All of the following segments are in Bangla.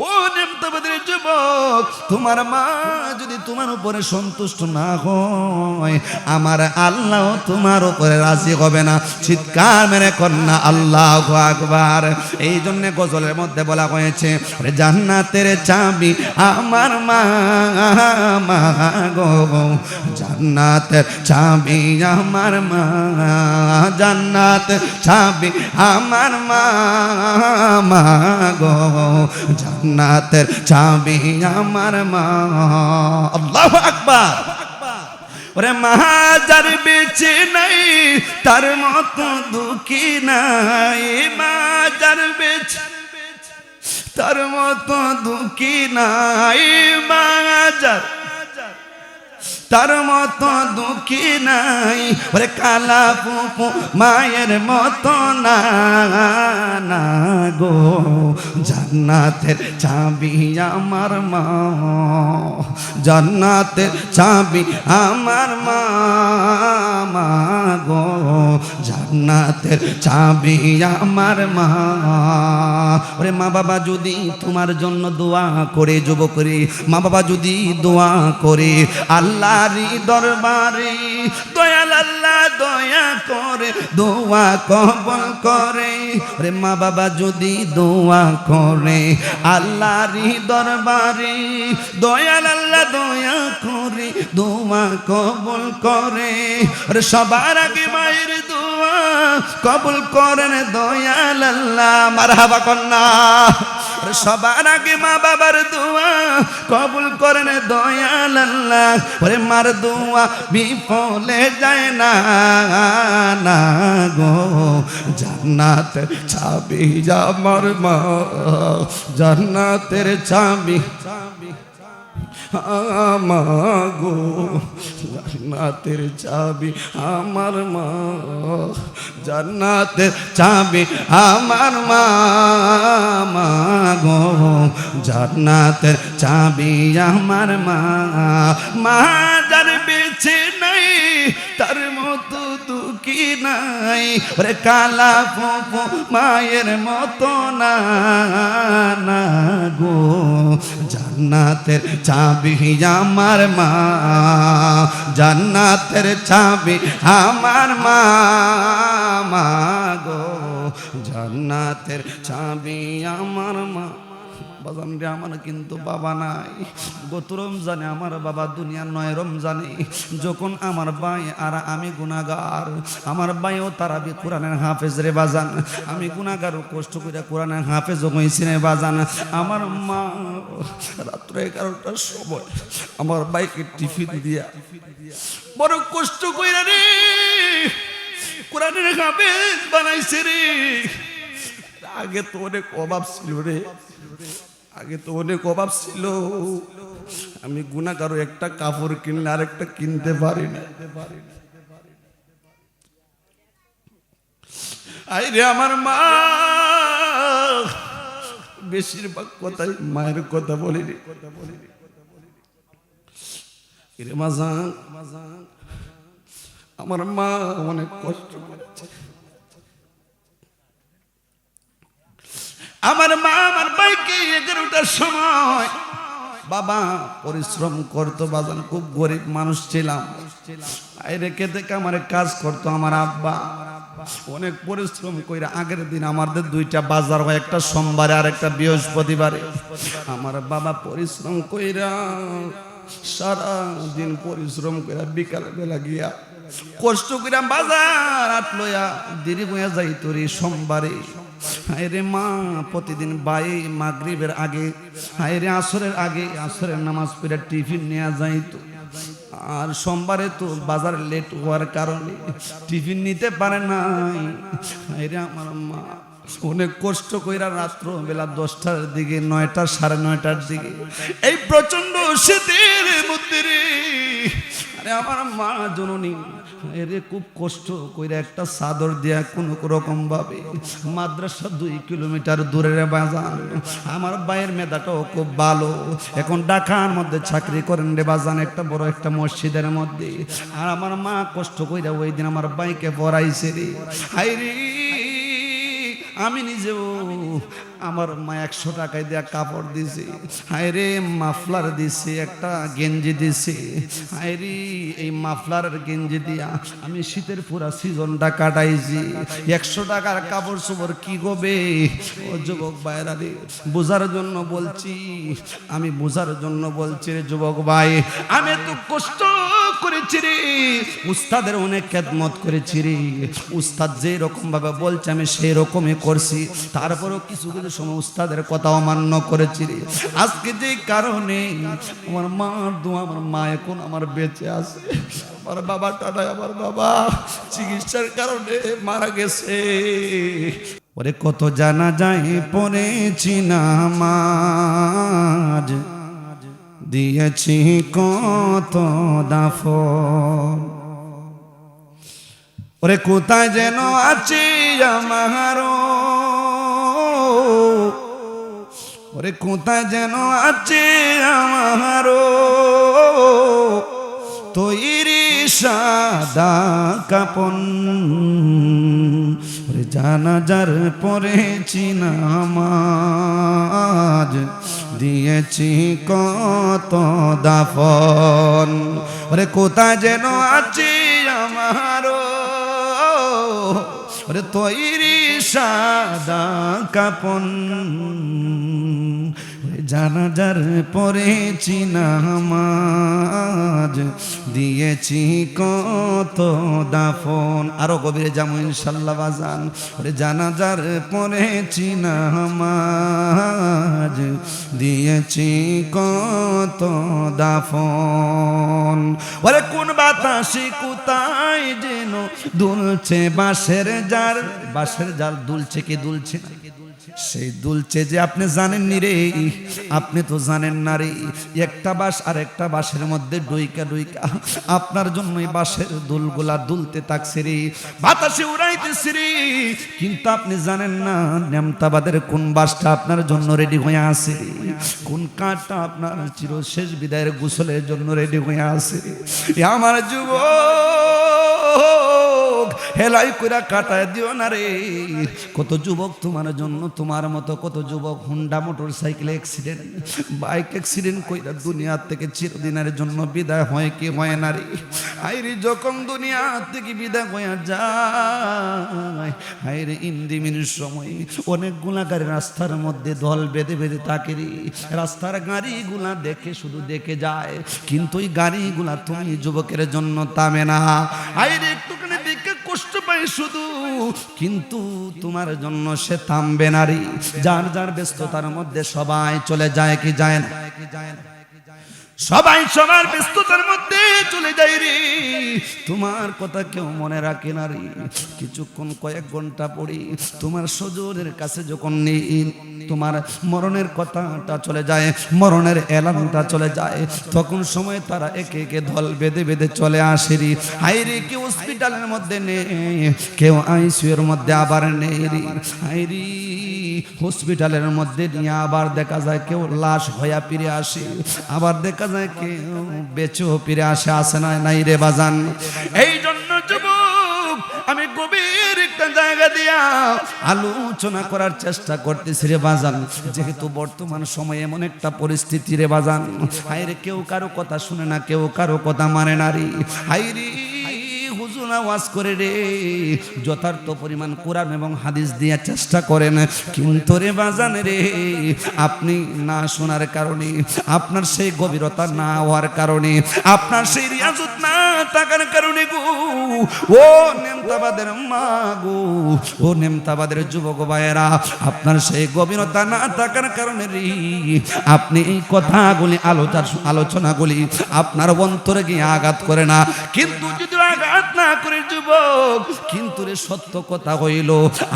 ও নেমতাবাদের যুবক, তোমার মা যদি তোমার উপরে সন্তুষ্ট না হয়, আমার আল্লাহ তোমার উপরে রাজি হবে না। চিৎকার মেরে কন্যা আল্লাহু আকবার। এই জন্য গজলের মধ্যে বলা হয়েছে, জান্নাতের চাবি আমার মা, মা গো, জান্নাতের চাবি আমার মা, জান্নাতের চাবি আমার মা, মা গো, জান্নাতের চাবি আমার মা। আল্লাহু আকবার। ওরে মা যার বেঁচে নাই তার মতো দুঃখী নাই, মা যার বেঁচে তার মতো দুঃখী নাই, মা যার তার মতো দুঃখী নাই। ওরে কালা ফুফু মায়ের মতো না, না গো, জান্নাতের চাবি আমার মা, জান্নাতের চাবি আমার মা, মা গো, জান্নাতের চাবি আমার মা। ওরে মা বাবা যদি তোমার জন্য দোয়া করে, যুবক করে মা বাবা যদি দোয়া করে আল্লাহরই দরবারে, দয়াল আল্লাহ দয়া করে দোয়া কবুল করে। ওরে মা বাবা যদি দোয়া করে আল্লাহরই দরবারে, দয়াল আল্লাহ দয়া করে দোয়া কবুল করে। ওরে সবার আগে মায়ের দোয়া কবুল করেন দয়াল আল্লাহ, মারহাবা কন্যা। সবার আগে মা বাবার দোয়া কবুল করেন দয়াল আল্লাহ। ওরে মার দোয়া বিফলে যায় না, না গো, জান্নাতের চাবি আমার মা, জান্নাতের চাবি আমার গো, জান্নাতের চাবি আমার মা, জান্নাতের চাবি আমার মা, মা গো, জান্নাতের চাবি আমার মা। মা যার বেঁচে নাই তার মতো দুঃখী নাই, ওরে কালা ফুফু মায়ের মতো না, না গো, জান্নাতের চাবি আমার মা, জান্নাতের চাবি আমার মা, মা গো, জান্নাতের চাবি আমার মা। বাজান রে, আমার কিন্তু বাবা নাই। গত রমজানে আমার বাবা দুনিয়ার নয়, রমজানে যখন আমার ভাই আর আমি গুনাহগার, আমার ভাইও তারাবি কোরআনের হাফেজ রে বাজান, আমি গুনাহগার কষ্ট করে কোরআনের হাফেজ হইছি রে বাজান। আমার মা রাত্রে 11টার সময় আমার ভাইকে টিফিন দিয়া বড় কষ্ট কইরা রে কোরআনের হাফেজ বানাইছে রে। আগে তো অনেক অভাব ছিল রে, আগে তো অনেক অভাব ছিল। আমি গুনাহগার, একটা কাপড় কিনলে আরেকটা কিনতে পারি না। আইরে আমার মা, বেশিরভাগ কথাই মায়ের কথা বলিনি। আমার মা অনেক কষ্ট করেছে। আমার মা আমার ভাইকে 11টার সময় বাবা পরিশ্রম করতো বাজান, খুব গরিব মানুষ ছিলাম। আইরে খেতে আমার কাজ করতো আমার আব্বা, অনেক পরিশ্রম কইরা আগের দিন আমাদের 2টা বাজার হয়, একটা সোমবারে আর একটা বৃহস্পতিবারে। আমার বাবা পরিশ্রম কইরা সারা দিন পরিশ্রম কইরা বিকাল বেলা গিয়া কষ্ট কইরা বাজার আট লইয়া দেরি হইয়া যাইতো রে সোমবারে। হায়রে মা প্রতিদিন বাই মাগরিবের আগে, হায়রে আসরের আগে, আসরের নামাজ পড়ে টিফিন নেওয়া যাইতো। আর সোমবারে তো বাজার লেট হওয়ার কারণে টিফিন নিতে পারে নাই। হায়রে আমার মা অনেক কষ্ট কইরা রাত্র বেলা 10টার দিকে, 9টা 9:30টার দিকে, এই প্রচন্ড শীতের মধ্যে রে, আরে আমার মা জননী এরে খুব কষ্ট কইরা একটা চাদর দিয়া কোনো রকম ভাবে মাদ্রাসা 2 কিলোমিটার দূরের বাজান। আমার ভাইয়ের মেধাটাও খুব ভালো, এখন ঢাকার মধ্যে চাকরি করেন রে বাজান, একটা বড় একটা মসজিদের মধ্যে। আর আমার মা কষ্ট কইরা ওই দিন আমার ভাইকে পড়াইছে রে। হাই রে, আমি নিজেও আমার মা 100 টাকায় দেয়া কাপড় দিছে, হায় রে মাফলার দিছে, একটা গেঞ্জি দিছে, হায় রে এই মাফলার আর গেঞ্জি দিয়া আমি শীতের পুরা সিজনটা কাটাইছি। 100 টাকার কাপড় চোপড় কি হবে? ও যুবক ভাইরা রে, বোঝার জন্য বলছি, আমি বোঝার জন্য বলছি রে যুবক ভাই, আমি তো কষ্ট করেছি রে, উস্তাদের অনেক খেদমত করেছি রে, উস্তাদ যে রকম ভাবে বলছে আমি সেই রকমই করছি, তারপরেও কিছু কিছু সময় উস্তাদের কথা অমান্য করেছি রে। আজকে যে কারণে আমার মার দোয়া, আমার মা এখন আমার বেঁচে আছে, আমার বাবাটা নয়, আমার বাবা চিকিৎসার কারণে মারা গেছে। ওরে কত জানা যায় পড়েছি নামাজ, দিয়েছি কত দাফন, ওরে কোথায় যেন আছি আমার, ওরে কোথায় যেন আছে আমার তৈরি সাদা কাপন, ওরে জানাজার পড়েছি নামাজ, দিয়েছি কত দাফন, ওরে কোথায় যেন আছে আমার ওরে তৈরি সাদা কাপন, জানাজার পড়েছি নামাজ, দিয়েছি কত দাফন। আরো গভীরে যাবো ইনশাল্লাহ বাজান। ওরে জানাজার পড়েছি নামাজ, দিয়েছি কত দাফন, ওরে কোন বাতাসে কোথায় যেন দুলছে বাঁশের জাল, বাঁশের জাল দুলছে কি দুলছে না, সেই দুলছে যে আপনি জানেননি রে, আপনি তো জানেন না রে, একটা বাঁশ আর একটা বাঁশের মধ্যে ডুইকা ডুইকা আপনার জন্য এই বাঁশের দুলগুলা দুলতে থাকছে রে, বাতাসে উড়াইতেছে রে, কিন্তু আপনি জানেন না নেমতাবাদের কোন বাঁশটা আপনার জন্য রেডি হয়ে আছে রে, কোন কাঠটা আপনার চির শেষ বিদায়ের গোসলের জন্য রেডি হয়ে আছে রে। আমার যুবক হেলাই কইরা কাটায় দিও না রে, কত যুবক তোমার জন্য, তোমার মতো কত যুবক Honda motor cycle accident, bike accident কইরা দুনিয়া থেকে চিরদিনের জন্য বিদায় হয় কি হয় না রে। আইরে যখন দুনিয়া থেকে বিদায় হয়ে যায়, আইরে ইন্দিমির সময় অনেকগুলা গাড়ি রাস্তার মধ্যে দল বেঁধে বেঁধে থাকে রে, রাস্তার গাড়িগুলা দেখে শুধু দেখে যায়, কিন্তু ওই গাড়িগুলা তুমি যুবকের জন্য থামে না। আইরে একটুখানি দেখে কষ্ট পাই শুধু, কিন্তু তোমার জন্য সে থামবে না রে। যার যার ব্যস্ততার মধ্যে সবাই চলে যায় কি যায় না, সবাই সবার ব্যস্ততার মধ্যে চলে যায় রে, তোমার কথা কেউ মনে রাখে না রে। কিছুক্ষণ কয়েক ঘন্টা পরে তোমার সজনের কাছে যখন নেই, তোমার মরণের কথাটা চলে যায়, মরণের এলানটা চলে যায়, তখন সময় তারা একে একে দল বেঁধে বেঁধে চলে আসে রে। হাইরে কেউ হসপিটালের মধ্যে নেই, কেউ আইসিইউর মধ্যে আবার নেই রে। হাইরে হসপিটালের মধ্যে নিয়ে আবার দেখা যায় কেউ লাশ হইয়া ফিরে আসে, আবার দেখা যায় কেউ বেঁচেও ফিরে আসে, আসে না নাই রে বাজান। এই জন্য যুবক আমি গভীর একটা জায়গা দিয়া আলোচনা করার চেষ্টা করতেছি রে বাজান, যেহেতু বর্তমান সময়ে এমন একটা পরিস্থিতি রে বাজান, হাইরে কেউ কারো কথা শুনে না, কেউ কারো কথা মানে না রে। হাইরে হুজুর ওয়াজ করে রে, যথার্থ পরিমাণ কোরআন এবং হাদিস দিয়ে চেষ্টা করেন, কিন্তু রে বাজান রে, আপনি না শোনার কারণে, আপনার সেই গভীরতা না হওয়ার কারণে, আপনার সেই রিয়াজত না থাকার কারণে গো, ও নেমতাবাদের মা গো, ও নেমতাবাদের যুবক ভাইয়েরা, আপনার সেই গভীরতা না থাকার কারণে রে, আপনি এই কথাগুলি আলোচনাগুলি আপনার অন্তরে গিয়ে আঘাত করে না। কিন্তু যদি আঘাত না করে যুবক, কিন্তু রে সত্য কথা হইল,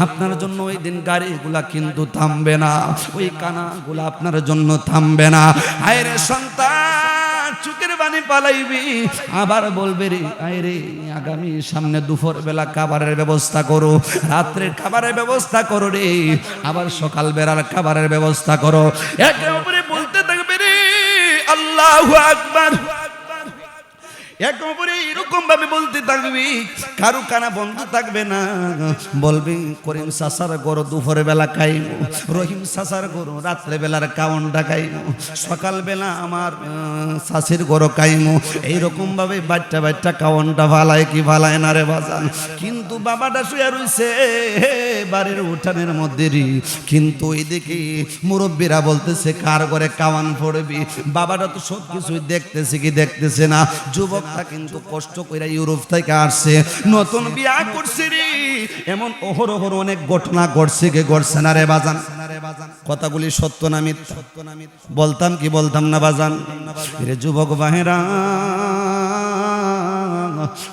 আপনার জন্য ওই দিন গাড়িগুলা কিন্তু থামবে না, ওই কানাগুলা আপনার জন্য থামবে না। আয়রে সন্তান চুকের বাণী পালাইবি, আবার বলবে রে আয়রে আগামী সামনে দুপুর বেলা খাবারের ব্যবস্থা করো, রাত্রের খাবারের ব্যবস্থা করো রে, আবার সকাল বেলার খাবারের ব্যবস্থা করো, একে অপরে বলতে থাকবে রে আল্লাহু আকবার। একেবারে এরকম ভাবে বলতে থাকবি, কারো কানা বন্ধ থাকবে না। বলবি করিম চাচার গরু দুপুরে বেলা খাইমু, রহিম চাচার গরু রাত্রে বেলার কাউনটা খাইমু, সকাল বেলা আমার চাষির গরু খাইমু। এইরকম ভাবে বাচ্চা বাচ্চা কাউনটা ভালায় কি ভালায় না রে বাজান। কিন্তু বাবাটা শুয়ে রইছে বাড়ির উঠানের মধ্যে রে, কিন্তু ওইদিকে মুরব্বীরা বলতেছে কার ঘরে কাওয়ান পড়বি। বাবাটা তো সব কিছুই দেখতেছে কি দেখতেছে না। যুবকটা কিন্তু কষ্ট করে ইউরোপ থেকে আসছে, নতুন বিয়া করছে রে। এমন অহরহ অনেক ঘটনা ঘটছে কে ঘটছে না রে বাজান। কথাগুলি সত্য না মিথ্যা? বলতাম কি বলতাম না বাজান? রে যুবক বাহেরা,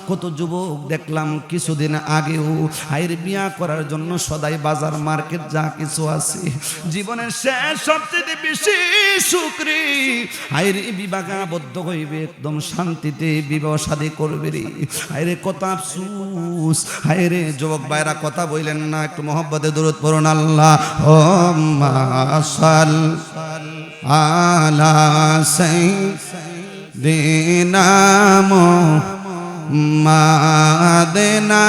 কত যুবক দেখলাম কিছুদিন আগেও আইর বিয়া করার জন্য সদাই বাজার মার্কেট যা কিছু আছে জীবনের শেষ সবচেয়ে বেশি সুখী আইরে বিবাহে আবদ্ধ হইবে, একদম শান্তিতে বিবাহ শাদী করবে রে। আইরে কত আফসোস। আইরে যুবক ভাইরা কথা বললেন না, একটু মহব্বতে দরুদ পড়ুন। আল্লাহুম্মা সাল্লি আলা সাইয়্যিদিনা মাদেনা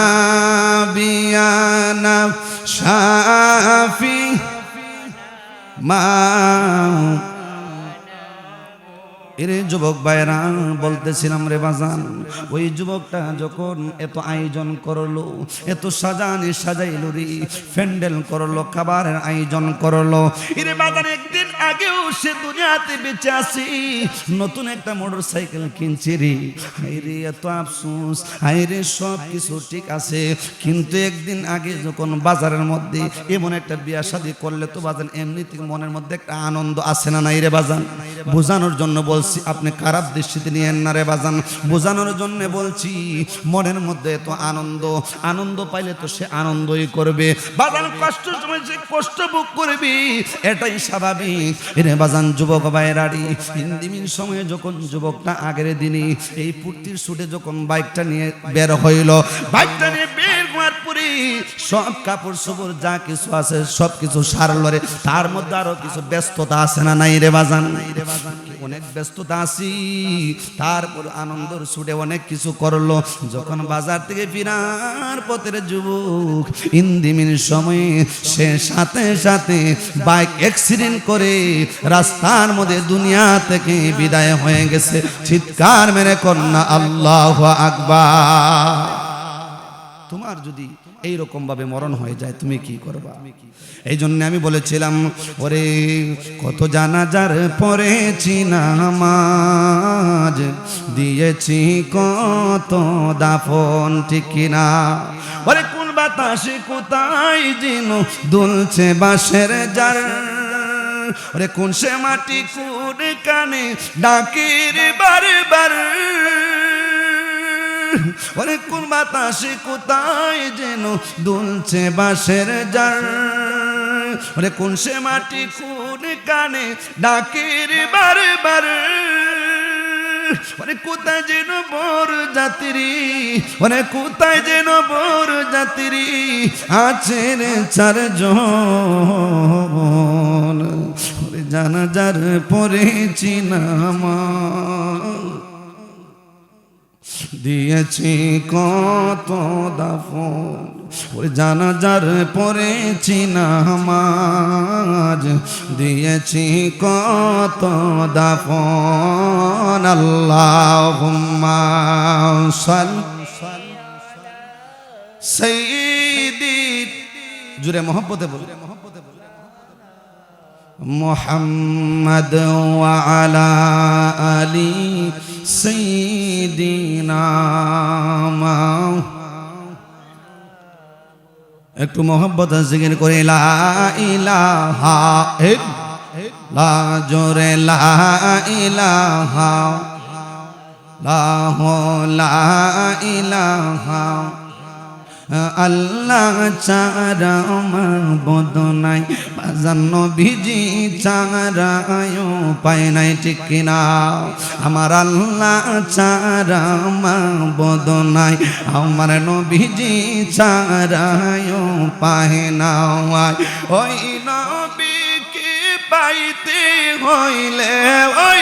বিয়ানা শাফি মা। এরে যুবক ভাইরা বলতেছিলাম রে বাজান, ওই যুবকটা যখন এত আয়োজন করলো, এত সাজাইলো রে, প্যান্ডেল করলো, খাবারের আয়োজন করলো। এরে বাজান একদিন আগেও সে দুনিয়াতে বেঁচে আছে, নতুন একটা মোটর সাইকেল কিনছে রে। হাইরে এত আফসোস। হাইরে সব কিছু ঠিক আছে, কিন্তু একদিন আগে যখন বাজারের মধ্যে এমন একটা বিয়া শাদী করলে তো বাজান এমনিতে মনের মধ্যে একটা আনন্দ আসে না নাই রে বাজান? বোঝানোর জন্য বলছি, আপনি খারাপ দৃষ্টিতে নিয়েন না রে বাজান। বোঝানোর জন্য বলছি, মনের মধ্যে এত আনন্দ পাইলে তো সে আনন্দই করবে বাজান। কষ্ট সময় সে কষ্ট ভোগ করবে, এটাই স্বাভাবিক রে বাজান। যুবক ভাইরারি হিন্দিমিন সময়ে যখন যুবকটা আগের দিনই এই পূর্তির ছুটে যখন বাইকটা নিয়ে বের হইল, বাইকটা নিয়ে বের হওয়ার পরে সব কাপড় চোপড় যা কিছু আছে সব কিছু সারল রে। তার মধ্যে আরো কিছু ব্যস্ততা আছে না নাই রে বাজান? অনেক ব্যস্ততা আছি, তারপর আনন্দর ছুটে অনেক কিছু করলো। যখন বাজার থেকে ফিরার পথের যুবক ইন্দিমিন সময়ে সে সাথে সাথে বাইক অ্যাক্সিডেন্ট করে রাস্তার মধ্যে দুনিয়া থেকে বিদায় হয়ে গেছে। চিৎকার মেরে কন্যা আল্লাহু আকবার। তোমার যদি এইরকম ভাবে মরণ হয়ে যায় তুমি কি করবা? এই জন্য আমি বলেছিলাম, ওরে কত জানাজার পড়েছি নামাজ, দিয়েছি কত দাফন, ঠিক কিনা? ওরে কোন বাতাসে কোথায় যেন দুলছে বাঁশের জার, ওরে কোন সে মাটি কোন কানে ডাকের বারবার, ওরে কোন বাতাসে কোথায় যেন দুলছে বাঁশের জার, ওরে কোন সে মাটি কোন কানে ডাকের বারবার, ওরে কোথায় যেন বর যাত্রী, ওরে কোথায় যেন বর যাত্রী আছেন চারজন, ওরে জানাজার পড়েছি নামাজ, দিয়েছি কত দাফন, ওই জানাজার পড়েছি নামাজ, দিয়েছি কত দাফন। আল্লাহুম্মা সাল্লি সাইয়্যিদি, জুরে মোহব্বতে বল, মুহাম্মদ ওয়া আলা আলি সাইয়্যিদিনা। একটু মোহব্বত জিকির করে লা ইলাহা ইল্লা, জোরে লা ইলাহা লা ইলাহা আল্লাহ ছাড়া মাবুদ নাই, বাজান নবীজি ছাড়া উপায় নাই, ঠিক কিনা? আমার আল্লাহ ছাড়া মাবুদ নাই, আমার নবীজি ছাড়া উপায় নাই। ওই নবীকে পাইতে হইলে ওই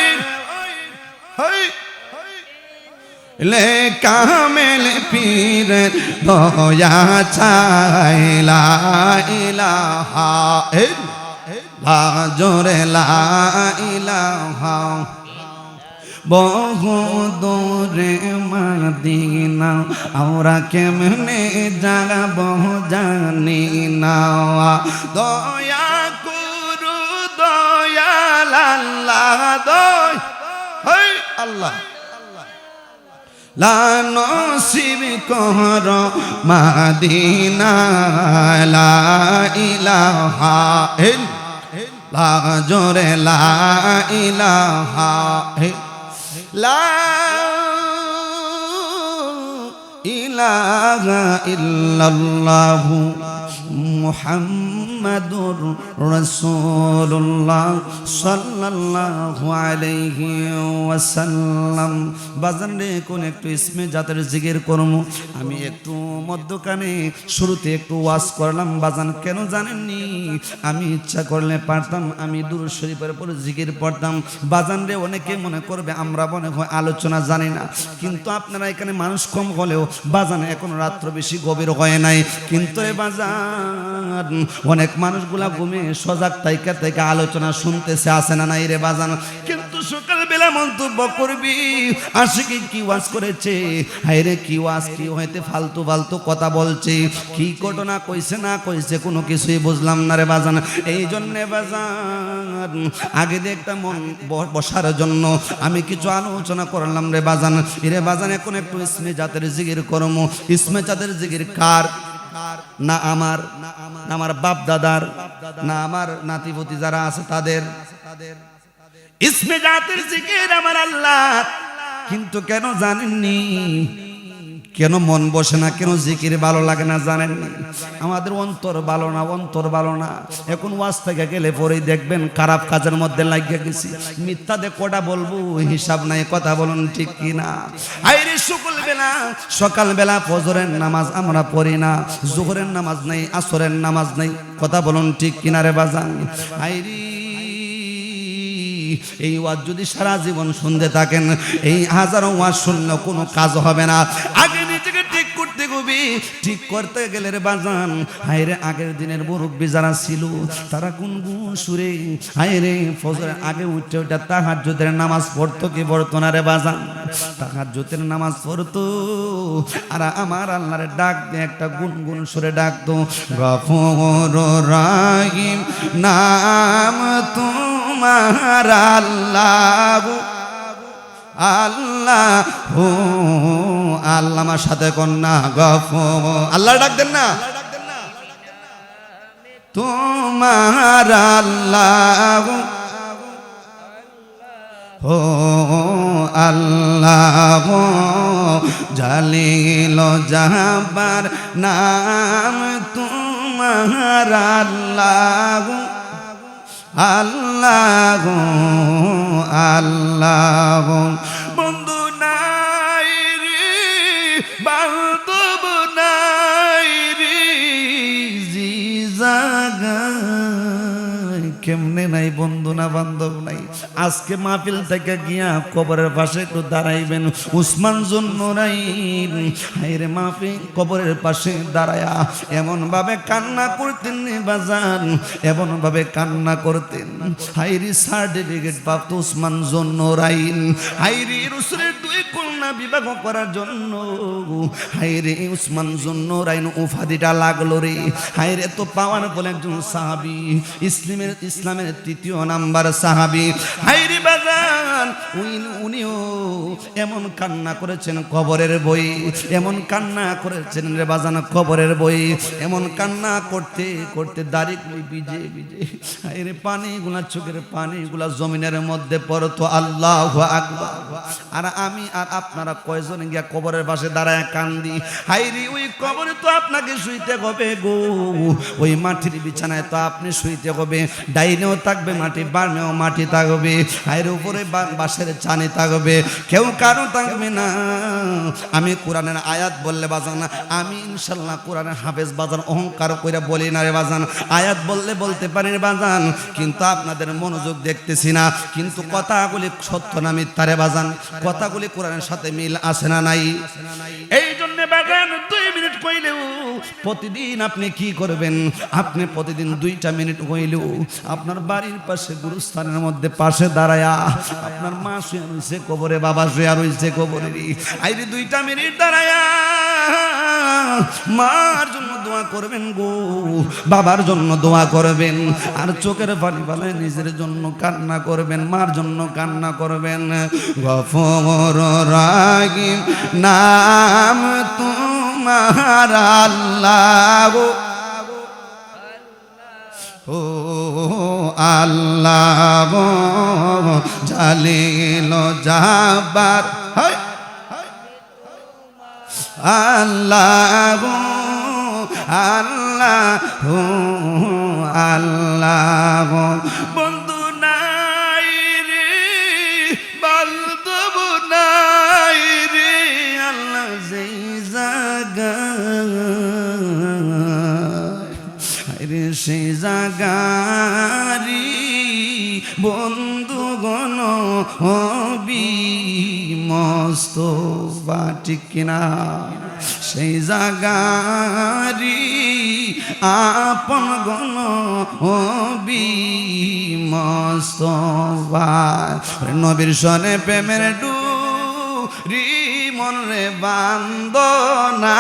ले कामिल पीर दया चाय ला इलाहा ला जोरे ला इलाहा বহু দূরে মদিনা আমরা কেমনে যাব জানি না দয়া করু দয়াল আল্লাহ দয়া আল্লাহ লা নসিব কর মদিনা লা ইলাহা লা জোরে লা ইলাহা লা ইলাহা ইল্লাল্লাহু মুহাম্মাদুর রাসূলুল্লাহ সাল্লাল্লাহু আলাইহি ওয়াসাল্লাম। বাজান রে কোন একটু ইসমে জাতের জিকির করব। আমি একটু মধ্যখানে শুরুতে একটু ওয়াজ করলাম বাজান, কেন জানেননি? আমি ইচ্ছা করলে পারতাম আমি দুরূদ শরীফের পর জিকির পড়তাম বাজান রে। অনেকে মনে করবে আমরা মনে হয় আলোচনা জানি না, কিন্তু আপনারা এখানে মানুষ কম হলেও বাজান এখন রাত্র বেশি গভীর হয় নাই, কিন্তু এ বাজান অনেক মানুষগুলা ঘুমে সজাগ তাইকা থেকে আলোচনা শুনতেছে, আসে না নাই রে বাজান? কিন্তু সকালবেলা মন্তব্য করবি আশিকি কি ওয়াজ করেছে, হায় রে কি ওয়াজ, কি হইতে ফালতু ফালতু কথা বলছে, কি ঘটনা কইছে না কইছে কোনো কিছুই বুঝলাম না রে বাজান। এই জন্যে বাজান আগে দেখতাম মন বসার জন্য আমি কিছু আলোচনা করলাম রে বাজান। এরে বাজান এখন একটু ইসমে জাতের জিকির করমু। ইসমে জাতের জিকির কার? না আমার, না আমার বাপ দাদার, না আমার নাতিপতি যারা আছে তাদের। ইসমে জাতের জিকির আমার আল্লাহ। কিন্তু কেন জানেননি? কেন মন বসে না, কেন জিকির ভালো লাগে না জানেন? আমাদের অন্তর ভালো না, অন্তর ভালো না। এখন ওয়াজ থেকে গেলে পরেই দেখবেন খারাপ কাজের মধ্যে লাগিয়ে গেছি। মিথ্যা দিয়ে কটা বলবো হিসাব নাই, কথা বলুন ঠিক কিনা? আইরে সকালবেলা ফজরের নামাজ আমরা পড়ি না, জোহরের নামাজ নাই, আসরের নামাজ নাই, কথা বলুন ঠিক কিনা রে বাজান? আইরি এই ওয়াজ যদি সারা জীবন শুনতে থাকেন, এই হাজারো ওয়াজ শুনলে কোনো কাজ হবে না। আগে নিজেকে ঠিক করতে হবে, ঠিক করতে গেলে রে বাজান হায়রে আগের দিনের মুরব্বি যারা ছিল তারা গুনগুন সুরে হায়রে ফজরের আগে উঠে ওটা তাহাজ্জুদের নামাজ পড়তো কি পড়তো না রে বাজান? তাহাজ্জুদের নামাজ পড়তো আর আমার আল্লাহরে ডাক দিয়ে একটা গুনগুন সুরে ডাকতো, গফুর রহিম নাম তোমার আল্লাহ আল্লাহ হো আল্লাহ। আমার সাথে কন্যা গফুর আল্লাহ ডাক দেন না, তোমার আল্লাহ হো আল্লাহ জালিল জাহাবার নাম তোমার আল্লাহ আল্লাহ আল্লাহ। বন্ধু নাই রে, বান্ধব নাই রে, জি জাগায় কেমনে নাই বন্ধু না বান্ধব নাই। আজকে মাহফিল থেকে গিয়া কবরের পাশে একটু দাঁড়াইবেন উসমান জুন্নুরাইন। হায়রে মাহফিল কবরের পাশে দাঁড়ায়া এমন ভাবে কান্না করতেন বাজান, এমন ভাবে কান্না করতেন। হায়রে সার্টিফিকেট প্রাপ্ত উসমান জুন্নুরাইন, হায়রে রাসূলের দুই কন্যা বিবাহ করার জন্য হায়রে উসমান জুন্নুরাইন উপাধিটা লাগলো রে। হায়রে তো পাওয়ার বলে একজন সাহাবী, ইসলামের তৃতীয় নাম্বার সাহাবী। হায়রে বাজান উনিও এমন কান্না করেছেন কবরের বই, এমন কান্না করেছেন রে বাজান কবরের বই, এমন কান্না করতে করতে দাড়িগুলি ভিজে ভিজে হায়রে পানিগুলা, চোখের পানিগুলা জমিনের মধ্যে পড়তো। আল্লাহু আকবার। আর আমি আর আপনারা কয়জন গিয়া কবরের পাশে দাঁড়ায় কান্দি। হায়রে ওই কবরে তো আপনাকে শুইতে হবে গো, ওই মাটির বিছানায় তো আপনি শুইতে হবে, ডাইনেও থাকবে মাটি, বামেও মাটি থাকবে। হায়রে উপরে বাঁশের চানি থাকবে, কেউ কারো থাকবে না। আমি কোরআনের আয়াত বললে বাজান, আমি ইনশাল্লাহ কোরআনের হাফেজ বাজান, অহংকার করে বলি না রে বাজান। আয়াত বললে বলতে পারি বাজান, কিন্তু আপনাদের মনোযোগ দেখতেছি না। কিন্তু কথাগুলি সত্য না মিথ্যা রে বাজান? কথাগুলি কোরআনের সাথে মিল আছে না নাই? এই জন্য বাজান 2 মিনিট কইলেও প্রতিদিন আপনি কি করবেন? আপনি প্রতিদিন 2টা মিনিট কইলেও আপনার বাড়ির পাশে গুরুস্থানের মধ্যে পাশে দাঁড়ায়া, আপনার মা শুয়ে রয়েছে কবরে, বাবা শুয়ে রয়েছে কবরে, আইরে 2টা মিনিট দাঁড়ায়া মার জন্য দোয়া করবেন গো, বাবার জন্য দোয়া করবেন, আর চোখের পানি ফেলে নিজের জন্য কান্না করবেন, মার জন্য কান্না করবেন। গফুর রাহিম নাম তোমার আল্লাহ, ও আল্লাহ জালিল জাব্বার, আল্লাহ আল্লাহ আল্লাহ। বন্ধু নাই রে, বান্ধব নাই রে, আল্লাহ যেই জায়গায় রে সেই জায়গারি বন্ধুগণ মস্ত ঠিক কিনা, সেই জাগারি আপন গণ মস্ত নবীর সনে প্রেমের ডুরি মনে বান্দ না,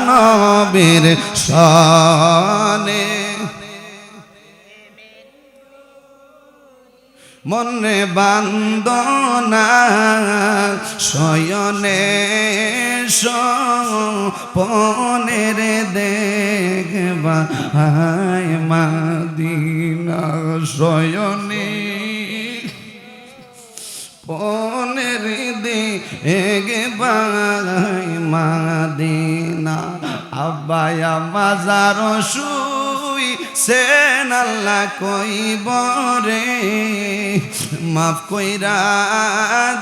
নবীর সনে মনে বান্দনা, শয়নে সপনের দেখবা মাদিনা, শয়নে পনের দেখবা মাদিনা। আব্বায়া মাজার শুই সেন আল্লাহ কইব রে, মাফ কইরা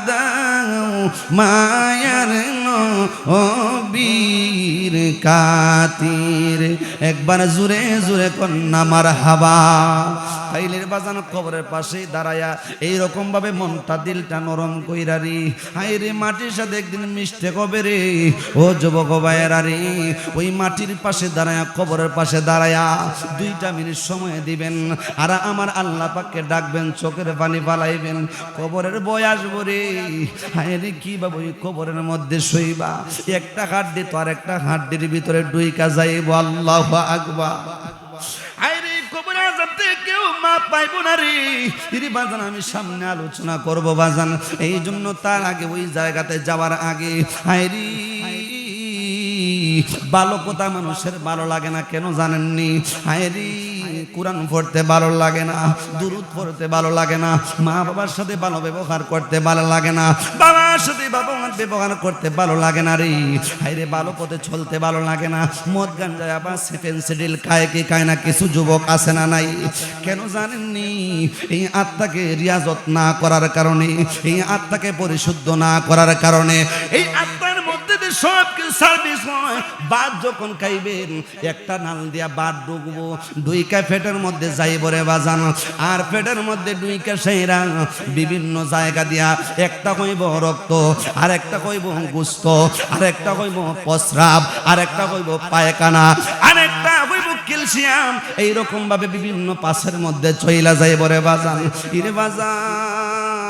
দাও মায়ার নবীর কাতির। একবার জুড়ে জুড়ে কন্যা মারহাবা। তাইলের বাজানো কবরের পাশে দাঁড়ায়া এইরকম ভাবে মনটা দিলটা নরম কইরা রে, হাই রে মাটির সাথে একদিন মিশতে কবে রে ও যুবক ভাইয়েরা রে। ওই মাটির পাশে দাঁড়ায়া, কবরের পাশে দাঁড়ায়া 2টা মিনিট সময় দিবেন, আর আমার আল্লাহ পাককে ডাকবেন, চোখের পানি ফালাইবেন। কবরের বয় আসবো রে, হাই রে কিভাবে ওই কবরের মধ্যে শোইবা, একটা হাড্ডি তো আর একটা হাড্ডির ভিতরে ডুইকা যাইব। আল্লাহু আকবার। আইরে কবরে আযাব থেকে কেউ মা পাইব না রে। ইরে বাজান আমি সামনে আলোচনা করব বাজান, এই জন্য তার আগে ওই জায়গাতে যাওয়ার আগে আইরি ভালো কথা মানুষের ভালো লাগে না কেন জানেননি? আইরি কোরআন পড়তে ভালো লাগে না, দুরূদ পড়তে ভালো লাগে না, মা বাবার সাথে ভালো ব্যবহার করতে ভালো লাগে না, বাবার সাথে বাবা মার ব্যবহার করতে ভালো লাগে না রে। হাইরে ভালো পথে চলতে ভালো লাগে না, মদ গাঞ্জা আবার পেন্সিল খায় কি খায় না কিছু যুবক আছে না নাই? কেন জানেননি? এই আত্মাকে রিয়াজত না করার কারণে, এই আত্মাকে পরিশুদ্ধ না করার কারণে, এই আত্মার মধ্যে সব কিছু সার্ভিস হয়। বাদ যখন খাইবেন একটা নাল দিয়া বাদ ঢুকবো, দুইকা পেটের মধ্যে যাইব রে বাজান, আর পেটের মধ্যে দুইকা সেইরা বিভিন্ন জায়গা দিয়া, একটা কইব রক্ত, আর একটা কইব গোস্ত, আর একটা কইব প্রস্রাব, আর একটা কইব পায়খানা, আর একটা কইব ক্যালসিয়াম। এইরকম ভাবে বিভিন্ন পাশের মধ্যে চইলা যাইব রে বাজান। ইরে বাজান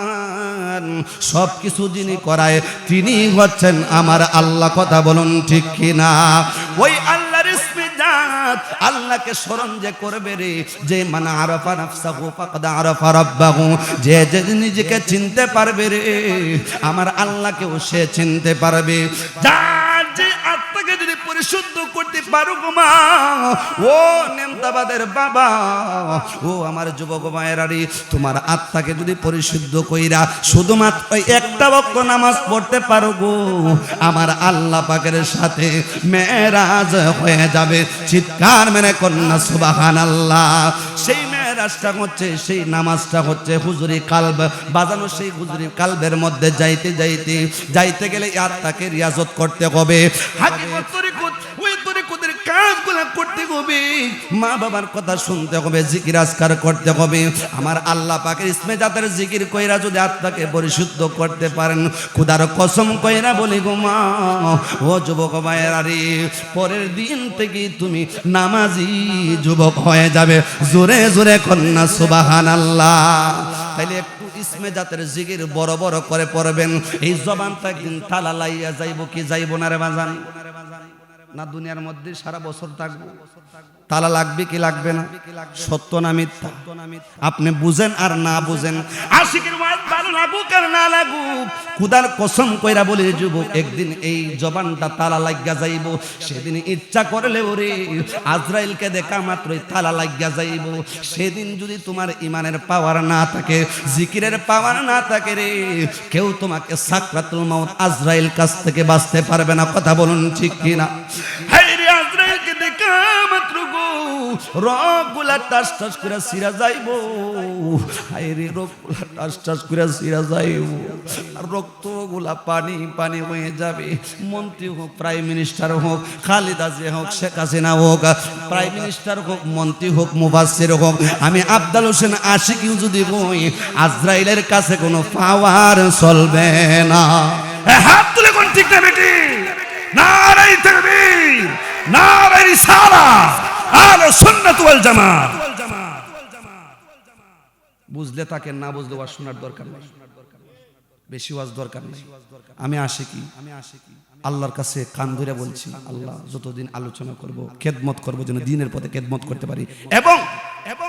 সব কিছু যিনি করায় তিনি হচ্ছেন আমার আল্লাহ। কথা বলুন ঠিক কিনা? ওই আল্লাহর ইসমি জাত, আল্লাহকে স্মরণ যে করবে রে, যে মান আরাফা নাফসাহু ফাকাদ আরাফা রাব্বাহু, যে যে নিজেকে চিনতে পারবে রে আমার আল্লাহকেও সে চিনতে পারবে। যার যে আত্মাকে যদি পরিশুদ্ধ করতে পারো গো মা, ও নেমতাবাদের বাবা, ও আমার যুবক ভাইয়েরা রে, তোমার আত্মাকে যদি পরিশুদ্ধ কইরা শুধুমাত্র একটা ওয়াক্ত নামাজ পড়তে পারো গো, আমার আল্লাহ পাকের সাথে মেরাজ হয়ে যাবে। চিৎকার মেরে কন্যা সুবহানাল্লাহ। সেই যেখানে রাস্তা হচ্ছে সেই নামাজটা হচ্ছে হুজুরি কালব বাজানো। সেই হুজুরি কালবের মধ্যে যাইতে যাইতে যাইতে গেলে আত্মাকে রিয়াজত করতে হবে। হাকিকত তরিকত ওই তরিকতের কাজগুলো করতে হবে, মা বাবার কথা শুনতে হবে, জিকির আজকার করতে হবে। আমার আল্লাহ পাকের ইসমে জাতের জিকির কইরা যদি আত্মাকে পরিশুদ্ধ করতে পারেন, খোদার কসম কইরা বলি গো মা ও যুবক ভাইয়েরা রে, পরের দিন থেকে তুমি নামাজি যুবক হয়ে যাবে। জোরে জোরে কন্যা সুবহানাল্লাহ। তাইলে একটু ইসমে জাতের জিকির বড় বড় করে পড়বেন। এই জবানটা একদিন তালা লাইয়া যাইব কি যাইব না রে বাজান? না দুনিয়ার মধ্যে সারা বছর থাকবো? তালা লাগবে কি লাগবে না? সত্য না মিথ্যা? আপনি বুঝেন আর না বুঝেন, আশিকের ওয়াজ ভালো লাগুক আর না লাগুক, খোদার কসম কইরা বলি যুবক, একদিন এই জবানটা তালা লাগিয়া যাইব। সেদিন ইচ্ছা করলে ওরে আজরাইলকে দেখা মাত্রই তালা লাগিয়া যাইব। সেদিন যদি তোমার ইমানের পাওয়ার না থাকে, জিকিরের পাওয়ার না থাকে রে, কেউ তোমাকে সাকরাতুল মাউত আজরাইল কাছ থেকে বাঁচতে পারবে না। কথা বলুন ঠিক কিনা? হায় রে, আজরাইলকে দেখা মাত্র গো রগগুলা টাস টাস করে সিরা যাইব। হায় রে, রগগুলা টাস টাস করে সিরা যাইব, আর রক্তগুলা পানি পানি হয়ে যাবে। মন্ত্রী হোক, প্রাইম মিনিস্টার হোক, খালেদা জিয়া হোক, শেখ হাসিনা হোক, প্রাইম মিনিস্টার হোক, মন্ত্রী হোক, মুফাসসির হোক, আমি আফজাল হোসেন আশিকি যদি বই, আজরাইলের কাছে কোনো পাওয়ার চলবে না। হাত তুলে কোন ঠিক না বেটি? নারায়ে তাকবীর, নারায়ে রিসালাত, আহলে সুন্নাত ওয়াল জামাত। বুঝলে তাকে, না বুঝলে ওয়াজ শোনার দরকার নেই, বেশি ওয়াজ দরকার নেই। আমি আশিকি আল্লাহর কাছে কান ধরে বলছি, আল্লাহ যতদিন আলোচনা করব, খেদমত করব, যেন দ্বীনের পথে খেদমত করতে পারি, এবং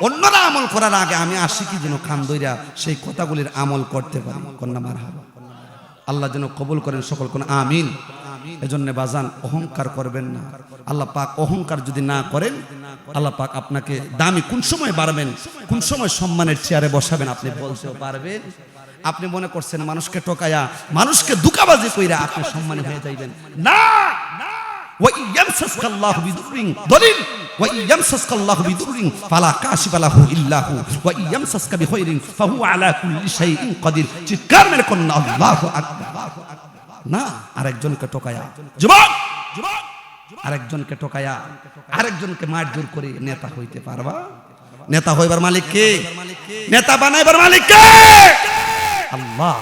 অন্যরা আমল করার আগে আমি আশিকি যেন কান ধরে সেই কথাগুলির আমল করতে পারি। কন্যা মারহাবা। আল্লাহ যেন কবুল করেন সকল কোন আমিন। এজন্য বাজান অহংকার করবেন না। আল্লাহ পাক অহংকার যদি না করেন, আল্লাহ পাক আপনাকে দামি কোন সময় বাড়বেন, কোন সময় সম্মানের চেয়ারে বসাবেন আপনি বলতেও পারবেন। আপনি মনে করছেন মানুষকে ঠকায়া, মানুষকে দুকাবাজি কইরা আপনি সম্মানী হয়ে যাইবেন না। ওয়া ইয়ামসাসকাল্লাহু বিদুররিন দলিল ওয়া ইয়ামসাসকাল্লাহু বিদুররিন ফালা কাশিফা লাহু ইল্লা হু ওয়া ইয়ামসাসকা বিখাইরিন ফাহুয়া আলা কুল্লি শাইইন কাদির। চিৎকার মেরে কোন আল্লাহু আকবার। না আরেকজনকে ঠকায়া, যুবক আরেকজনকে ঠকায়া আরেকজনকে মারধর করে নেতা হইতে পারবা? নেতা হইবার মালিক কে? নেতা বানাইবার মালিক কে? আল্লাহ।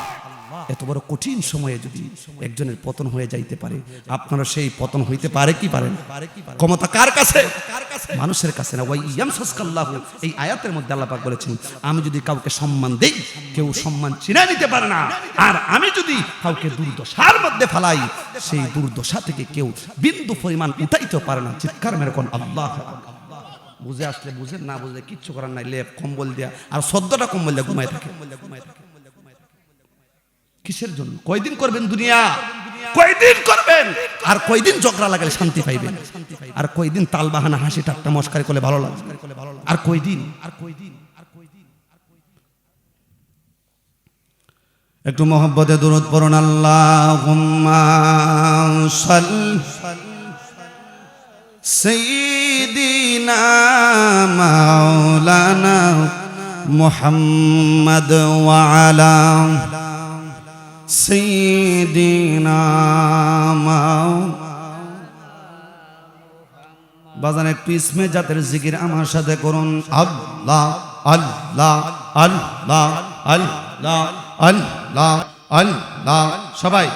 এত বড় কঠিন সময়ে যদি একজনের পতন হয়ে যাইতে পারে, আপনারা সেই পতন হইতে পারে কি পারেন? ক্ষমতা কার কাছে? মানুষের কাছে না। ওয়া ইয়ামসাসকাল্লাহু, এই আয়াতের মধ্যে আল্লাহ পাক বলেছেন, আমি যদি কাউকে সম্মান দেই, কেউ সম্মান চিনে নিতে পারে না। আর আমি যদি কাউকে দুর্দশার মধ্যে ফেলাই, সেই দুর্দশা থেকে কেউ বিন্দু পরিমাণ উঠাইতে পারে না। চিৎকার মেরে কোন আল্লাহ। বুঝে আসলে বুঝেন, না বুঝলে কিচ্ছু করার নাই। লেপ কম্বল দিয়া আর ১৪টা কম্বল দিয়া ঘুমায় থাকে। কিসের জন্য? কয়দিন করবেন দুনিয়া? কয়দিন করবেন? আর কয়দিন ঝগড়া লাগালে শান্তি পাইবেন? আর কয়দিন তাল বাহানা হাসি ঠাট্টা মস্কারি করলে ভালো লাগবে? আর কয়দিন? একটু মহব্বতে দুরূদ পড়ুন। আল্লাহুম্মা সাল্লি সাইয়্যিদিনা মাওলানা মুহাম্মদ ওয়া আলা সাইয়্যিদিনা বাজান একটু ইসমে জাতের জিকির আমার সাথে করুন। আল্লাহ আল্লাহ আল্লাহ আল্লাহ আল্লাহ আল্লাহ। সবাই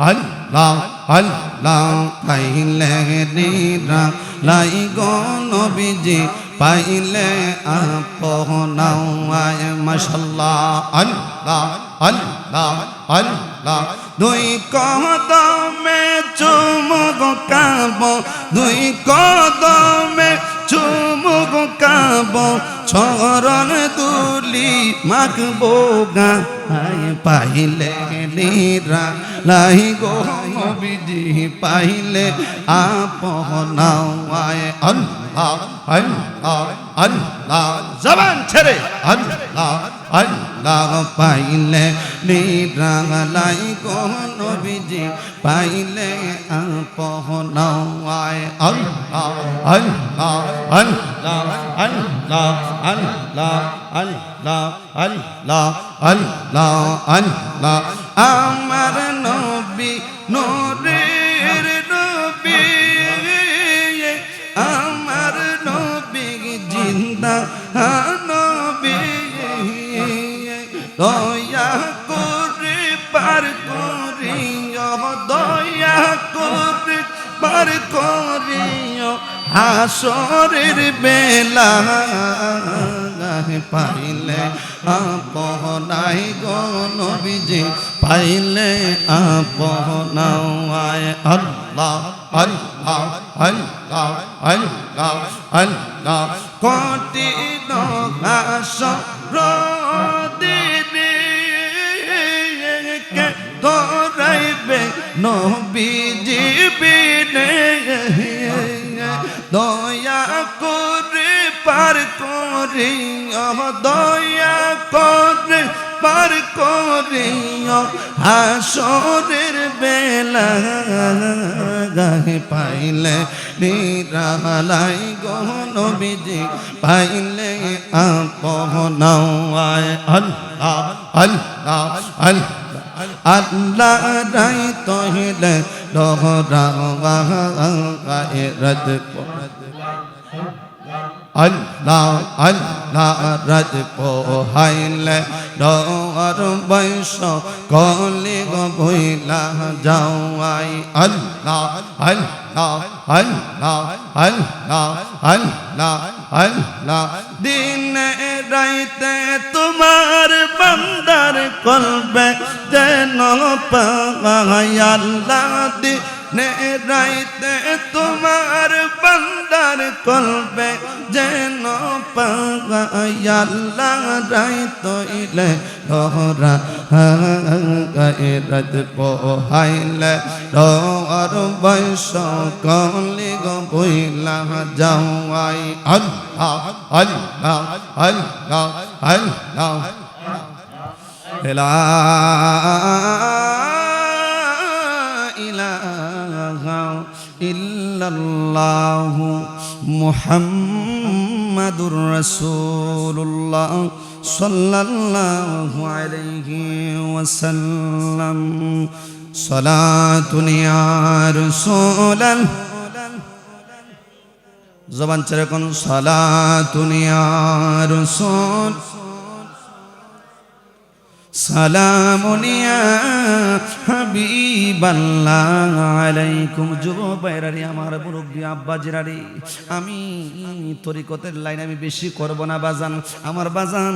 আল্লাহ আল্লাহ। পাইলে নিরা লাই গো নবীজি, পাইলে আপনায় মাশাআল্লাহ। আল্লাহ আল্লাহ আল্লাহ। দুই কদমে চুমুক কাব, দুই কদমে চুমুক কাব, চরণ দুলি মাখবো গায়। পাইলে নিরা লাই গো নবীজি, পাইলে আপনায়। আল্লাহ আল্লাহ আল্লাহ। জবান ছেড়ে আল্লাহ আল্লাহ। পাইলে নিরা লাই গো নবীজি, পাইলে আপনায়। আল্লাহ আল্লাহ আল্লাহ আল্লাহ আল্লাহ আল্লাহ আল্লাহ আল্লাহ আল্লাহ আমার নবী নূরের নবী আমার নবী জিন্দা নবী দয়া করে পার করিও দয়া করে পার করিও হাসরের বেলা পাইলে আপনাই গো নবীজি পাইলে আপনায় আল্লাহ আল্লাহ আল্লাহ আল্লাহ আল্লাহ কঠিন হাসরে কে ধরাইবে নবীজি বিনে দয়া করে পার করিও দয়া করে পার করিও হাসরের বেলা গাহে পাইলে নিরালাই গো নবীজি পাইলে আপনায় আল্লাহ আল্লাহ আল্লাহ আল্লাহ রাই তহিলে দহরা গায়রত আল্লাহ আল্লাহ রাত পোহাইলে ডর বৈশ কলি গো ভইলা যাওয়াই আল্লাহ আল্লাহ আল্লাহ আল্লাহ আল্লাহ আল্লাহ দিনে রাইতে তোমার বান্দার কলবে যেন পাই আল্লাহ দিনে রাইতে তোমার বান্দার কলবে যেন পাই আল্লাহ রাইতইলে দহরা গায়রত পোহাইলে ডর বৈশ কলি গো ভইলা যাওয়াই আল্লাহ আল্লাহ আল্লাহ আল্লাহ লা ইলাহা ইল্লাল্লাহু মুহাম্মাদুর রাসূলুল্লাহ সাল্লাল্লাহু আলাইহি ওয়াসাল্লাম সালাতুন ইয়া রাসূলাল জবান ছেড়ে কোন সালাতুন ইয়া রাসূল সালামুন ইয়া হাবিবাল্লাহ আলাইকুম। যুবক ভাইরারে আমার মুরব্বি আব্বাজিরারে আমি তরিকতের লাইন আমি বেশি করব না বাজান। আমার বাজান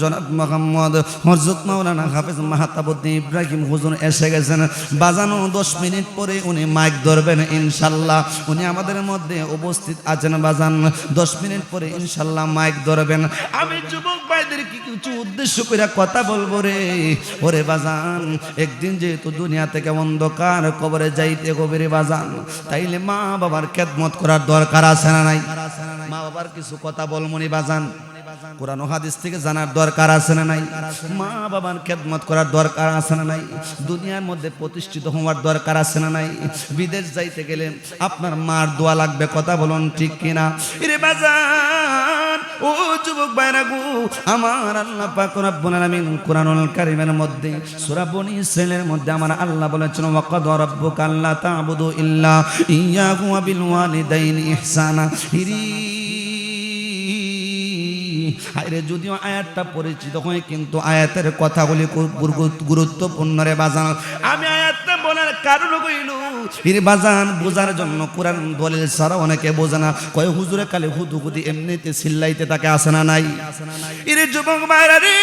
জনাব মোহাম্মদ হযরত মাওলানা হাফেজ মাহতাবুদ্দিন ইব্রাহিম হুজুর এসে গেছেন। বাজানো 10 মিনিট পরে উনি মাইক ধরবেন ইনশাআল্লাহ। উনি আমাদের মধ্যে উপস্থিত আছেন বাজান। 10 মিনিট পরে ইনশাআল্লাহ মাইক ধরবেন। আমি যুবক ভাইদেরকে কিছু উদ্দেশ্য করে কথা বলবো রে। ওরে বাজান একদিন যেহেতু দুনিয়া থেকে অন্ধকার কবরে যাইতে গভীরে বাজান, তাইলে মা বাবার খেদমত করার দরকার আছে না নাই? মা বাবার কিছু কথা বলমনি বাজান, কোরআন ও হাদিস থেকে জানার দরকার আছে না নাই? মা বাবার খেদমত করার দরকার আছে না নাই? দুনিয়ার মধ্যে প্রতিষ্ঠিত হওয়ার দরকার আছে না নাই? বিদেশ যাইতে গেলে আপনার মার দোয়া লাগবে, কথা বলুন ঠিক কিনা? রে বাজান ও যুবক ভাইরা গো, আমার আল্লাহ পাক রব্বুল আলামিন কোরআনুল কারীমের মধ্যে সূরা বনী ইসরাঈলের মধ্যে আমার আল্লাহ বলেছেন ওয়াকাদা রাব্বুকা আল্লা তা'বুদু ইল্লা ইয়্যাহু ওয়া বিল ওয়ালিদাইনি ইহসানা। আরে যদিও আয়াতটা পরিচিত হয় কিন্তু আয়াতের কথাগুলি খুব গুরুত্বপূর্ণ রে বাজান। আমি আয়াতটা বলার কারণ হইল এর বাজান বোঝার জন্য কোরআন দলিল ছাড়া অনেকে বোঝে না। কয় হুজুরে কালে হুদুহুদি এমনিতে চিল্লাইতে তাকে আসে না নাই? এর যুবক ভাইরা রে,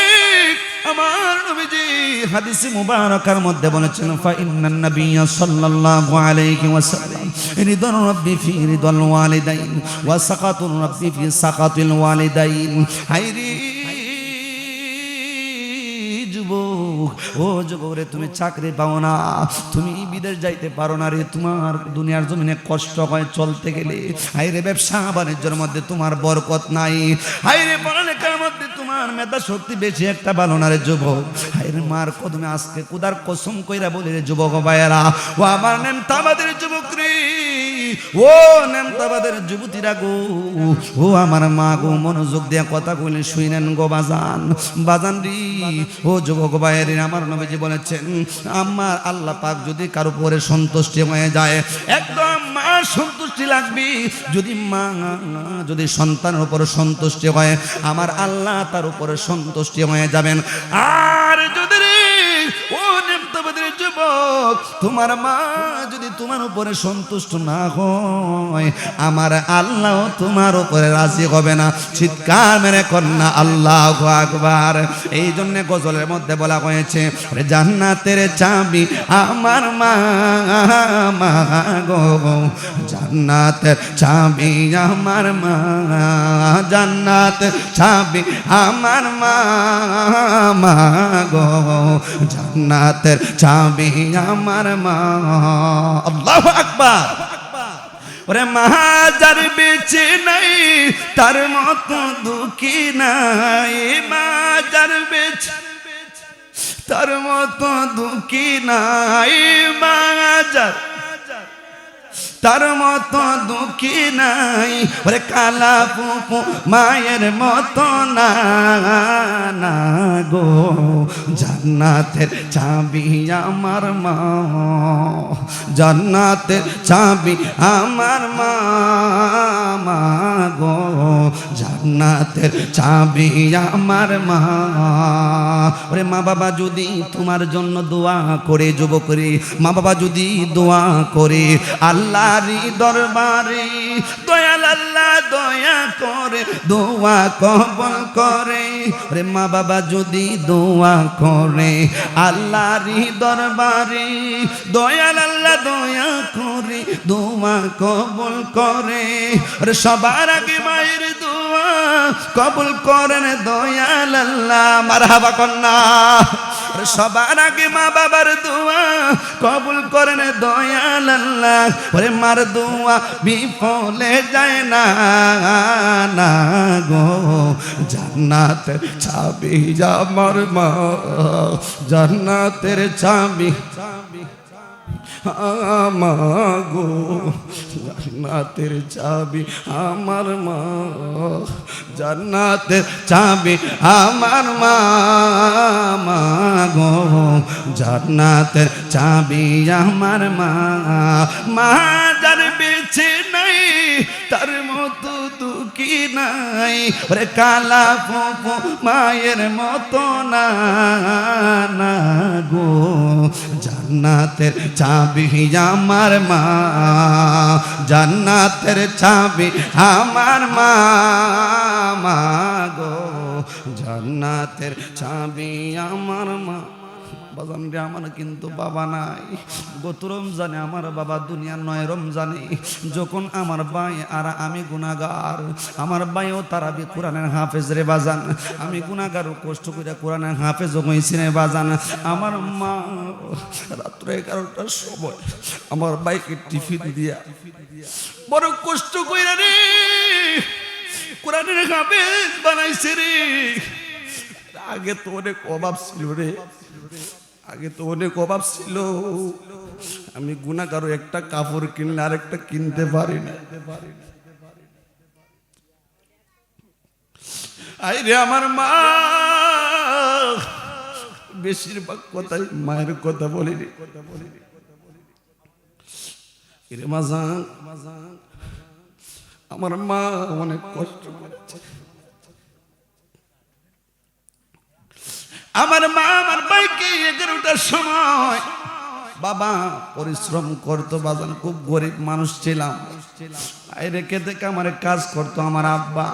আমার নবীজি হাদিসে মুবারাকার মধ্যে বলেছেন ফা ইন্নান নাবিয়্যা সাল্লাল্লাহু আলাইহি ওয়াসাল্লাম রিদান রাব্বি ফি রিদাল ওয়ালিদাইন ওয়া সাকাতুর রাব্বি ফি সাকাতিল ওয়ালিদাইন। হায়রে যুবক, ও যুবক রে, তুমি চাকরি পাও না, তুমি বিদেশ যাইতে পারো না রে, তোমার দুনিয়ার জমিনে কষ্ট হয় চলতে গেলে। হাইরে ব্যবসা বাণিজ্যের মধ্যে তোমার বরকত নাই, হাইরে পড়ালেখার মধ্যে তোমার মেধা শক্তি বেশি একটা ভালো না রে যুবক। হাইরে মার কদমে আজকে কুদার কসম কইরা বলি রে যুবক ভাইয়েরা, ও আমার নেমতাবাদের যুবক রে, ও নেমতাবাদের যুবতীরা গো, ও আমার মা গো, মনোযোগ দিয়া কথা কইলে শুইনেন গো বাজান, বাজান রে, ও যুবক ভাইয়েরা, আমার নবীজি বলেছেন আমার আল্লাহ পাক যদি কারো উপরে সন্তুষ্টি হয়ে যায়, একদম মা সন্তুষ্টি লাগবে, যদি মা যদি সন্তানের উপরে সন্তুষ্টি হয়, আমার আল্লাহ তার উপরে সন্তুষ্টি হয়ে যাবেন। আর যদি ও নেমতাবাদের যুবক, তোমার মা যদি তোমার উপরে সন্তুষ্ট না হয়, আমার আল্লাহ তোমার উপরে রাজি হবে না। চিৎকার মেরে কন্যা আল্লাহু আকবার। এই জন্য গজলের মধ্যে বলা হয়েছে, জান্নাতের চাবি আমার মা, মা গো, জান্নাতের চাবি আমার মা, জান্নাতের চাবি আমার মা, মা গো, জান্নাতের চাবি আমার মা। আল্লাহু আকবার। ওরে মাহাজার বেঁচে নাই তার মতো দুঃখী নাই, মাহাজার বেঁচে তার মতো দুঃখী নাই, মাহাজার তার মতো দুঃখী নাই, ওরে কালা পুপু মায়ের মতো না, না গো, জান্নাতের চাবি আমার মা, জান্নাতের চাবি আমার মা, মা গো, জান্নাতের চাবি আমার মা। ওরে মা বাবা যদি তোমার জন্য দোয়া করে, যুবক রে, মা বাবা যদি দোয়া করে আল্লাহরই দরবারে, দয়াল আল্লাহ দয়া করে দোয়া কবুল করে। ওরে মা বাবা যদি দোয়া করে আল্লাহরই দরবারে, দয়াল আল্লাহ দয়া করে দোয়া কবুল করে। ওরে সবার আগে মায়ের দোয়া কবুল করেন দয়াল আল্লাহ, মারহাবা কন্যা। সবার আগে মা বাবার দোয়া কবুল করেন দয়াল আল্লাহ। ওরে মার দোয়া বিফলে যায় না, না গো, জান্নাতের চাবি আমার মা, জান্নাতের চাবি আমার গো, জান্নাতের চাবি আমার মা, জান্নাতের চাবি আমার মা, মা গো, জান্নাতের চাবি আমার মা। মা যার বেঁচে নাই তার মতো দুঃখী নাই, ওরে কালা ফুফু মায়ের মতো না, না গো, জান্নাতের চাবি আমার মা, জান্নাতের চাবি আমার মা, মা গো, জান্নাতের চাবি আমার মা। বাজান রে, আমার কিন্তু বাবা নাই। গত রমজানে আমার বাবা দুনিয়ার নয়, রমজানে যখন আমার ভাই আর আমি গুনাহগার, আমার ভাইও তারাবি কোরআনের হাফেজ রে বাজান, আমি গুনাহগার কষ্ট করে কোরআনের হাফেজ হইছি রে বাজান। আমার মা রাত্রে 11টার সময় আমার ভাইকে টিফিন দিয়া বড় কষ্ট কইরা রে কোরআনের হাফেজ বানাইছে রে। আগে তো অনেক অভাব ছিল রে, আগে তো অনেক অভাব ছিল, আমি গুনাহগার, একটা কাপড় কিনলে আরেকটা কিনতে পারি না। আইরে আমার মা, বেশিরভাগ কথাই মায়ের কথা বলিনি। আমার মা অনেক কষ্ট করেছে। আমার মা আমার ভাইকে 11টার সময়, বাবা পরিশ্রম করতো বাজান, খুব গরিব মানুষ ছিলাম, রেখে থেকে আমার কাজ করতো আমার আব্বা,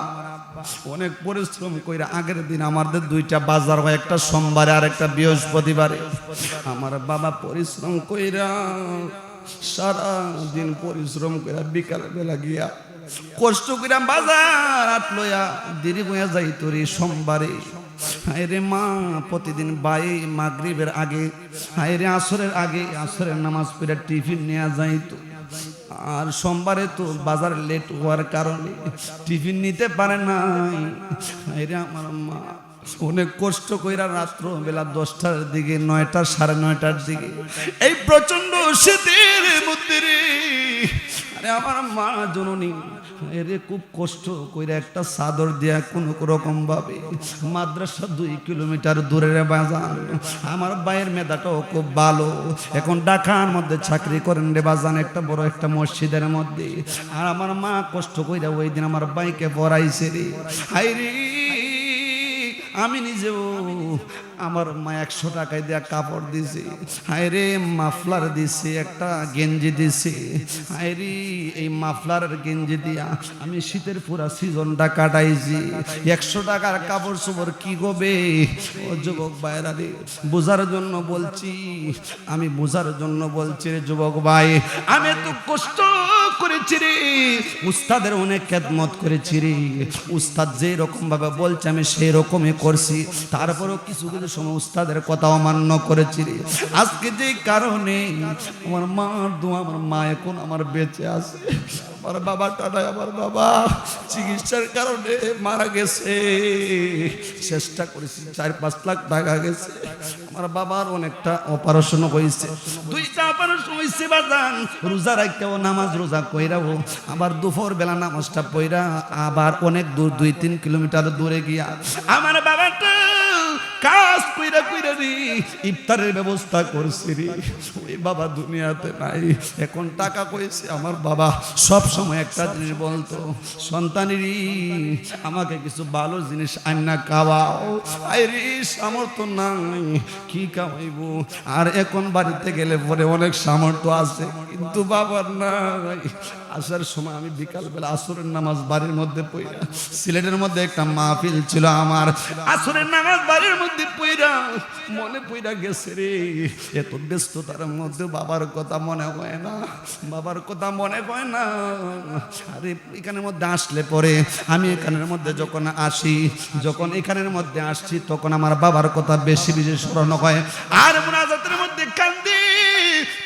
অনেক পরিশ্রম করে। আগের দিন আমাদের 2টা বাজার হয়, একটা সোমবারে আর একটা বৃহস্পতিবারে। আমার বাবা পরিশ্রম কইরা সারা দিন পরিশ্রম কইরা বিকাল বেলা গিয়া কষ্ট কইরা বাজার আট লইয়া দেরি হইয়া যাইতো রে সোমবারে। হায়রে মা প্রতিদিন বাই মাগরিবের আগে হায়রে আসরের আগে আসরের নামাজ পড়ে টিফিন নেওয়া যাইতো আর সোমবারে তো বাজার লেট হওয়ার কারণে টিফিন নিতে পারে নাই হায়রে আমার মা অনেক কষ্ট কইরা রাত্র বেলা 10টার দিকে 9টা 9:30টার দিকে এই প্রচন্ড শীতের মধ্যে রে আরে আমার মা জননী এরে খুব কষ্ট কইরা একটা চাদর দিয়া কোনো রকম ভাবে মাদ্রাসা 2 কিলোমিটার দূরের বাজান আমার ভাইয়ের মেধাটাও খুব ভালো এখন ঢাকার মধ্যে চাকরি করেন রে বাজান একটা বড় একটা মসজিদের মধ্যে আর আমার মা কষ্ট কইরা ওই দিন আমার ভাইকে পড়াইছে রে হায়রে আমি নিজেও আমার মা 100 টাকায় দেয়া কাপড় দিছে হায়রে মাফলার দিছে একটা গেঞ্জি দিছে হায়রে এই মাফলার গেঞ্জি দিয়া আমি শীতের পুরা সিজনটা কাটাইছি 100 টাকার কাপড় চোপড় কি হবে ও যুবক ভাইরা রে বোঝার জন্য বলছি আমি বোঝার জন্য বলছি রে যুবক ভাই আমি তো কষ্ট করেছি রে উস্তাদের অনেক খেদমত করেছি রে উস্তাদ যে রকম ভাবে বলছে আমি সেই রকমই করছি তারপরেও কিছু কিছু সময় উস্তাদের কথা অমান্য করেছি রে আজকে যে কারণে আমার মার দোয়া আমার মা এখন আমার বেঁচে আছে আমার বাবাটা নয় আমার বাবা চিকিৎসার কারণে মারা গেছে চেষ্টা করেছি 4-5 লাখ টাকা গেছে আমার বাবার অনেকটা অপারেশন হয়েছে 2টা অপারেশন হয়েছে বাজান রোজা রাখতেও নামাজ রোজা কইরাও আবার দুপুর বেলা নামাজটা পড়া আবার অনেক দূর 2-3 কিলোমিটার দূরে গিয়া আমার বাবাটা কাজ কইরা কইরা রে ইফতারের ব্যবস্থা করছি রে ওই বাবা দুনিয়াতে নাই এখন টাকা কইছে আমার বাবা সব সময় একটা জিনিস বলতো সন্তানেরই আমাকে কিছু ভালো জিনিস আন্না খাওয়াও আইরে সামর্থ্য নাই কি খাওয়াইবো আর এখন বাড়িতে গেলে পরে অনেক সামর্থ্য আছে কিন্তু বাবার নাই আসার সময় আমি বিকালবেলা আসরের নামাজ বাড়ির মধ্যে পড়া সিলেটের মধ্যে একটা মাহফিল ছিল আমার আসরের নামাজ বাড়ির মধ্যে পড়া মনে পড়া গেছে রে এত ব্যস্ততার মধ্যে বাবার কথা মনে হয় না বাবার কথা মনে হয় না আরে এখানের মধ্যে আসলে পরে আমি এখানের মধ্যে যখন আসি যখন এখানের মধ্যে আসছি তখন আমার বাবার কথা বেশি বেশি স্মরণ হয় আর মুনাজাতের মধ্যে কান্দি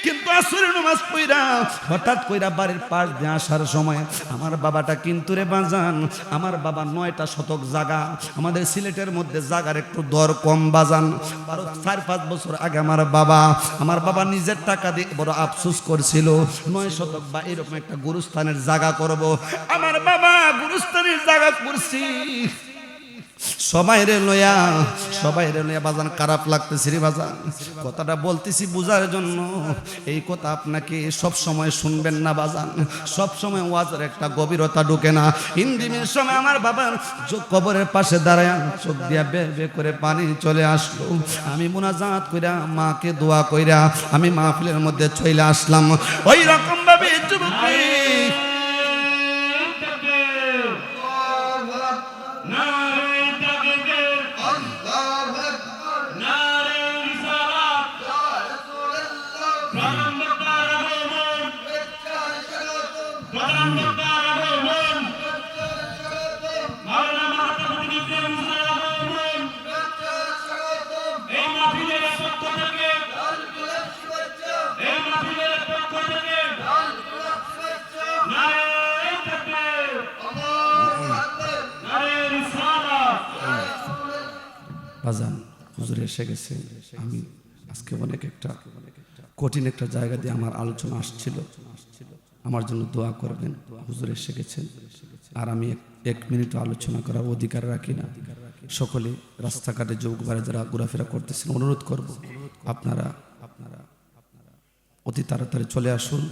কিন্তু আসরের নামাজ পড়া হঠাৎ কইরা বাড়ির পাশ দিয়ে আসার সময় আমার বাবাটা কিন্তু রে বাজান আমার বাবা 9টা শতক জায়গা আমাদের সিলেটের মধ্যে জায়গার একটু দর কম বাজান 4-5 বছর আগে আমার বাবা নিজের টাকা দিয়ে বড় আফসোস করছিল 9 শতক বা এরকম একটা গুরুস্থানের জায়গা করব আমার বাবা গুরুস্থানের জায়গা করছি সবাই রে লইয়া বাজান খারাপ লাগতেছে রে বাজান কথাটা বলতেছি বুঝার জন্য এই কথা আপনাকে সব সময় শুনবেন না বাজান সব সময় ওয়াজের একটা গভীরতা ঢুকে না ইন্দিমের সময় আমার বাবার কবরের পাশে দাঁড়ায় চোখ দিয়া বে বে করে পানি চলে আসলো আমি মুনাজাত কইরা মাকে দোয়া কইরা আমি মাহফিলের মধ্যে চলে আসলাম ওই রকম ভাবে যুবক বাজান হুজুর এসে গেছে আমি আজকে অনেক একটা কঠিন একটা জায়গা দিয়ে আমার আলোচনা আসছিল আমার জন্য দোয়া করবেন হুজুর এসে গেছেন আর আমি 1 মিনিট আলোচনা করার অধিকার রাখি না সকলে রাস্তাঘাটে যুবকরা যারা ঘোরাফেরা করতেছেন অনুরোধ করব আপনারা অতি তাড়াতাড়ি চলে আসুন